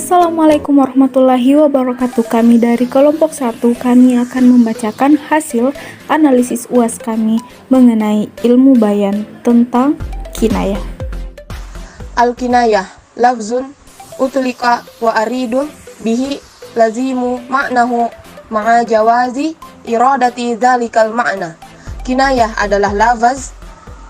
Assalamualaikum warahmatullahi wabarakatuh. Kami dari kelompok 1, kami akan membacakan hasil analisis UAS kami mengenai ilmu bayan tentang kinayah. Al-kinayah lafzun utlika wa aridun bihi lazimu ma'nahu ma'a jawazi iradati dzalikal ma'na. Kinayah adalah lafaz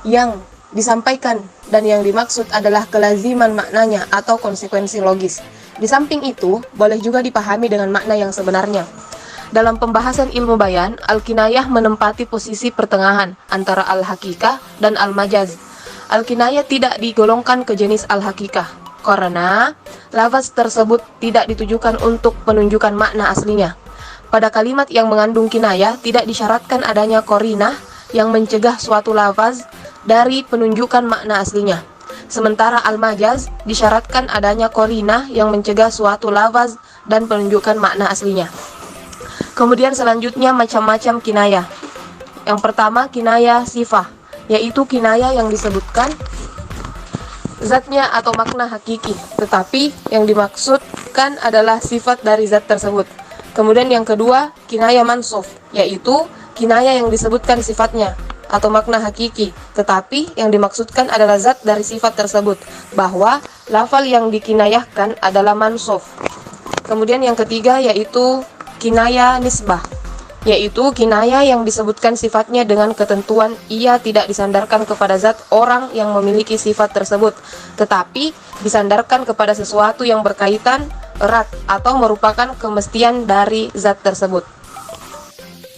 yang disampaikan dan yang dimaksud adalah kelaziman maknanya atau konsekuensi logis. Di samping itu, boleh juga dipahami dengan makna yang sebenarnya. Dalam pembahasan ilmu bayan, al-kinayah menempati posisi pertengahan antara al-hakikah dan al-majaz. Al-kinayah tidak digolongkan ke jenis al-hakikah, karena lafaz tersebut tidak ditujukan untuk penunjukan makna aslinya. Pada kalimat yang mengandung kinayah, tidak disyaratkan adanya qarinah yang mencegah suatu lafaz dari penunjukan makna aslinya. Sementara al-majaz disyaratkan adanya qarinah yang mencegah suatu lafaz dan penunjukan makna aslinya. Kemudian selanjutnya macam-macam kinayah. Yang pertama kinayah sifah, yaitu kinayah yang disebutkan zatnya atau makna hakiki, tetapi yang dimaksudkan adalah sifat dari zat tersebut. Kemudian yang kedua kinayah mansuf, yaitu kinayah yang disebutkan sifatnya atau makna hakiki, tetapi yang dimaksudkan adalah zat dari sifat tersebut, bahwa lafal yang dikinayahkan adalah mansuf. Kemudian yang ketiga yaitu kinayah nisbah, yaitu kinayah yang disebutkan sifatnya dengan ketentuan ia tidak disandarkan kepada zat orang yang memiliki sifat tersebut, tetapi disandarkan kepada sesuatu yang berkaitan erat atau merupakan kemestian dari zat tersebut.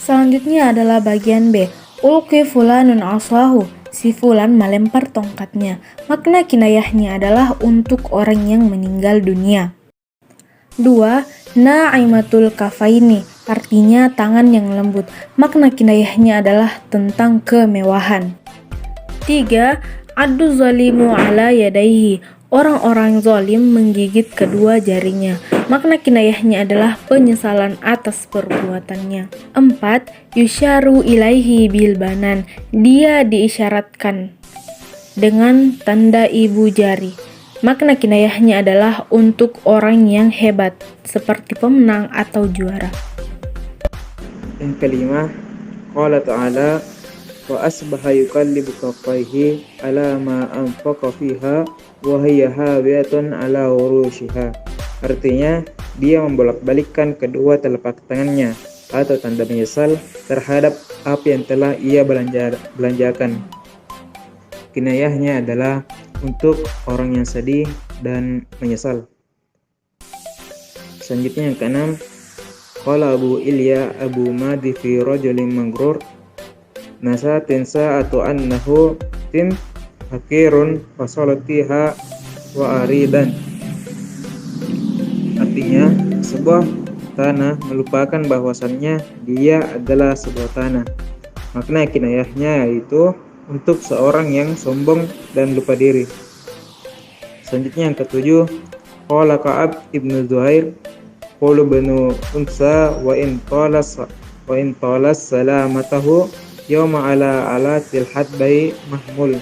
Selanjutnya adalah bagian B. Ulqi fulanun asahu, si fulan melempar tongkatnya. Makna kinayahnya adalah untuk orang yang meninggal dunia. 2. Na'imatul kafaini, artinya tangan yang lembut. Makna kinayahnya adalah tentang kemewahan. 3. Addu zalimu ala yadaihi, orang-orang zalim menggigit kedua jarinya. Makna kinayahnya adalah penyesalan atas perbuatannya. 4. Yusyaru ilaihi bil banan, dia diisyaratkan dengan tanda ibu jari. Makna kinayahnya adalah untuk orang yang hebat, seperti pemenang atau juara. Yang kelima, qala ta'ala wa asbaha yuqallibu kaffaihi ala ma anfaqa fiha wa hiya hawiyatun ala urushiha. Artinya, dia membolak-balikkan kedua telapak tangannya atau tanda menyesal terhadap apa yang telah ia belanjakan. Kinayahnya adalah untuk orang yang sedih dan menyesal. Selanjutnya yang keenam, qala Abu Ilya Abu Madi fi rajulin magrur nasa tinsa atau annahu tin hakirun fasalatiha wa aridan. Artinya, sebuah tanah melupakan bahwasannya dia adalah sebuah tanah. Makna kinayahnya yaitu untuk seorang yang sombong dan lupa diri. Selanjutnya yang ketujuh, qala Ka'ab ibnu Zuhair qulu banu unsa wa in talas salamatahu yawma ala til hadbai mahmul.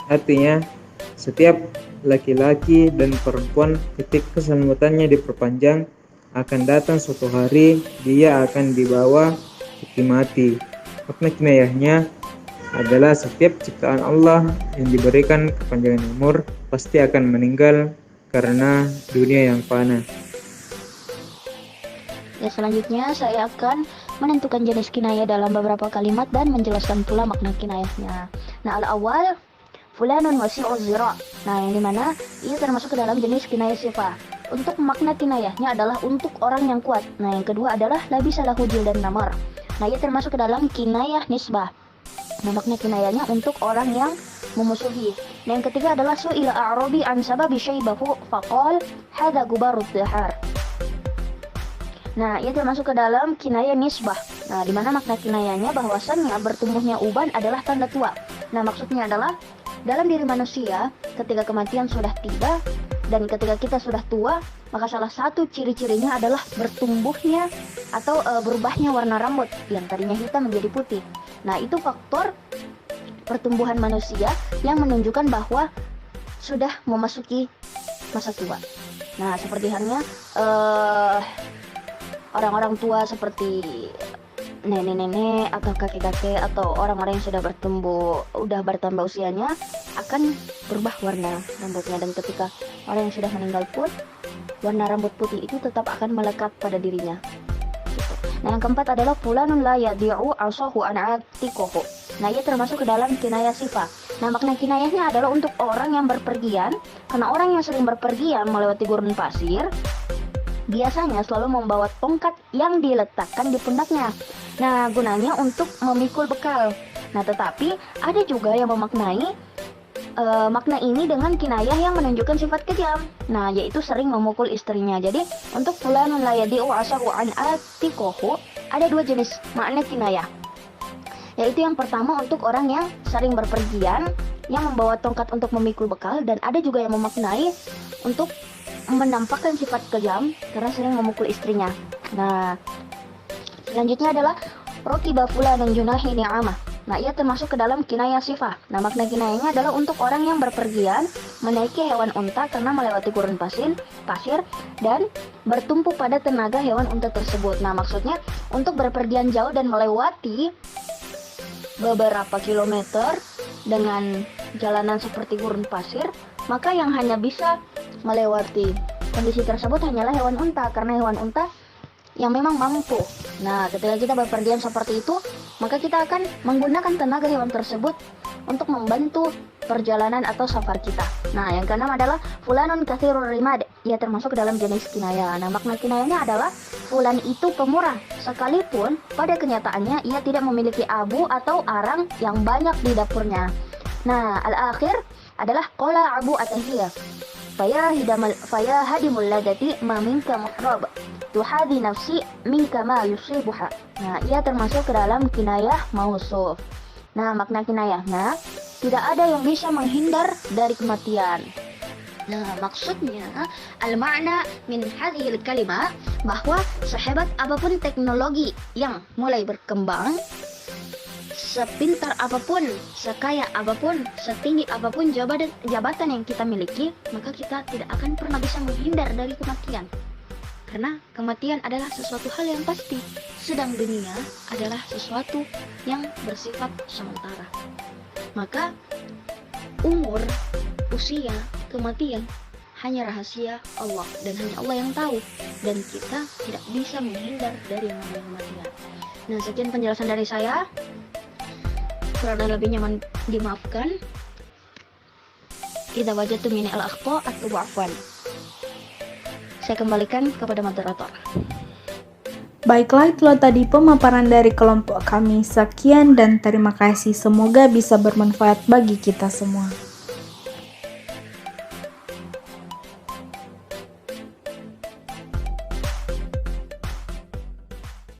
Artinya, setiap laki-laki dan perempuan ketika keselamatannya diperpanjang, akan datang suatu hari dia akan dibawa peti mati. Makna kinayahnya adalah setiap ciptaan Allah yang diberikan kepanjangan umur pasti akan meninggal karena dunia yang fana. Ya, selanjutnya saya akan menentukan jenis kinayah dalam beberapa kalimat dan menjelaskan pula makna kinayahnya. Nah, al-awwal fulanun wasi'uz zira'. Nah, yang dimana ia termasuk ke dalam jenis kinayah sifah. Untuk makna kinayahnya adalah untuk orang yang kuat. Nah, yang kedua adalah labisa lahu jildan namar. Nah, ia termasuk ke dalam kinayah nisbah. Nah, makna kinayahnya untuk orang yang memusuhi. Nah, yang ketiga adalah su'ila a'rabi an sababi syaibahu faqal hadza gubarud dahar. Nah, ia termasuk ke dalam kinayah nisbah. Nah, di mana makna kinayahnya bahwasannya bertumbuhnya uban adalah tanda tua. Nah, maksudnya adalah dalam diri manusia ketika kematian sudah tiba dan ketika kita sudah tua, maka salah satu ciri-cirinya adalah bertumbuhnya atau berubahnya warna rambut yang tadinya hitam menjadi putih. Nah, itu faktor pertumbuhan manusia yang menunjukkan bahwa sudah memasuki masa tua. Nah, seperti halnya orang-orang tua seperti nenek-nenek atau kakek-kakek atau orang-orang yang udah bertambah usianya akan berubah warna rambutnya, dan ketika orang yang sudah meninggal pun warna rambut putih itu tetap akan melekat pada dirinya. Gitu. Nah, yang keempat adalah fulanun la yadi'u asahu an atikohu. Nah, ia termasuk ke dalam kinayah sifah. Nah, makna kinayahnya adalah untuk orang yang berpergian, karena orang yang sering berpergian melewati gurun pasir biasanya selalu membawa tongkat yang diletakkan di pundaknya. Nah, gunanya untuk memikul bekal. Nah, tetapi ada juga yang memaknai makna ini dengan kinayah yang menunjukkan sifat kejam. Nah, yaitu sering memukul istrinya. Jadi, untuk fulanun la yadi'u asahu an atikohu ada dua jenis makna kinayah. Yaitu yang pertama untuk orang yang sering berpergian yang membawa tongkat untuk memikul bekal, dan ada juga yang memaknai untuk menampakkan sifat kejam karena sering memukul istrinya. Nah, selanjutnya adalah rokiba fulanun junahi ni'amah. Nah, ia termasuk ke dalam kinayah sifah. Nah, makna kinayahnya adalah untuk orang yang berpergian menaiki hewan unta karena melewati gurun pasir dan bertumpu pada tenaga hewan unta tersebut. Nah, maksudnya untuk berpergian jauh dan melewati beberapa kilometer dengan jalanan seperti gurun pasir, maka yang hanya bisa melewati kondisi tersebut hanyalah hewan unta, karena hewan unta yang memang mampu. Nah, ketika kita berpergian seperti itu, maka kita akan menggunakan tenaga hewan tersebut untuk membantu perjalanan atau safar kita. Nah, yang keenam adalah fulanun katsirur rimad. Ia termasuk dalam jenis kinayah. Nah, makna kinayahnya adalah fulan itu pemurah, sekalipun pada kenyataannya ia tidak memiliki abu atau arang yang banyak di dapurnya. Nah, al-akhir adalah qala abu atahiyah. Faya hadimul ladati ma minka muhrab. Tuhadi nafsi minka ma yusibuha. Nah, ia termasuk ke dalam kinayah mausuf. Nah, makna kinayahnya tidak ada yang bisa menghindar dari kematian. Nah, maksudnya al-ma'na min hadhil kalimah bahwa sehebat apapun teknologi yang mulai berkembang, sepintar apapun, sekaya apapun, setinggi apapun jabatan yang kita miliki, maka kita tidak akan pernah bisa menghindar dari kematian. Karena kematian adalah sesuatu hal yang pasti, sedang dunia adalah sesuatu yang bersifat sementara. Maka umur, usia, kematian hanya rahasia Allah, dan hanya Allah yang tahu, dan kita tidak bisa menghindar dari yang namanya kematian. Nah, sekian penjelasan dari saya. Kurang dan lebihnya dimaafkan. Idza wajadtum min al-akhta atubu afwan. Saya kembalikan kepada moderator. Baiklah, itulah tadi pemaparan dari kelompok kami. Sekian dan terima kasih. Semoga bisa bermanfaat bagi kita semua.